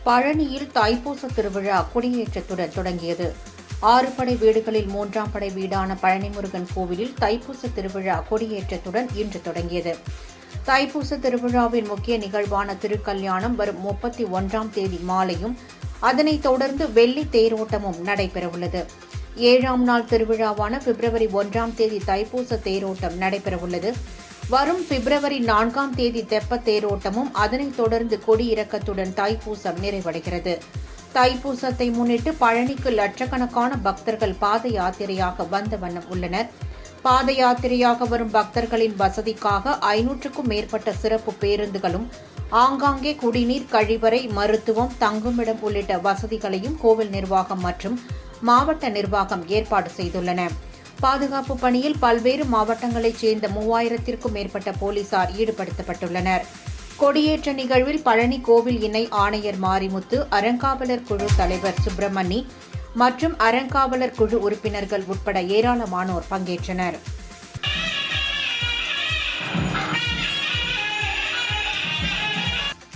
பழனியில் தைப்பூச திருவிழா கொடியேற்றத்துடன் தொடங்கியது. 6 படை வீடுகளில் 3ஆம் படை வீடான பழனிமுருகன் கோவிலில் தைப்பூச திருவிழா கொடியேற்றத்துடன் இன்று தொடங்கியது. தைப்பூச திருவிழாவின் முக்கிய நிகழ்வான திருக்கல்யாணம் வரும் 31ஆம் தேதி மாலையும் அதனைத் தொடர்ந்து வெள்ளி தேரோட்டமும் நடைபெறவுள்ளது. 7ஆம் நாள் திருவிழாவான பிப்ரவரி 1ஆம் தேதி தைப்பூச தேரோட்டம் நடைபெறவுள்ளது. வரும் பிப்ரவரி 4ஆம் தேதி தெப்ப தேரோட்டமும் அதனைத் தொடர்ந்து கொடியிறக்கத்துடன் தைப்பூசம் நிறைவடைகிறது. தைப்பூசத்தை முன்னிட்டு பழனிக்கு லட்சக்கணக்கான பக்தர்கள் பாத யாத்திரையாக வந்த வண்ணம் உள்ளனர். பாத யாத்திரையாக வரும் பக்தர்களின் வசதிக்காக 500க்கும் மேற்பட்ட சிறப்பு பேருந்துகளும் ஆங்காங்கே குடிநீர், கழிவறை, மருத்துவம், தங்குமிடம் உள்ளிட்ட வசதிகளையும் கோவில் நிர்வாகம் மற்றும் மாவட்ட நிர்வாகம் ஏற்பாடு செய்துள்ளன. பாதுகாப்பு பணியில் பல்வேறு மாவட்டங்களைச் சேர்ந்த 3000த்திற்கும் மேற்பட்ட போலீசார் ஈடுபடுத்தப்பட்டுள்ளனர். கொடியேற்ற நிகழ்வில் பழனி கோவில் இணை ஆணையர் மாரிமுத்து, அறங்காவலர் குழு தலைவர் சுப்பிரமணி மற்றும் அறங்காவலர் குழு உறுப்பினர்கள் உட்பட ஏராளமானோர் பங்கேற்றனர்.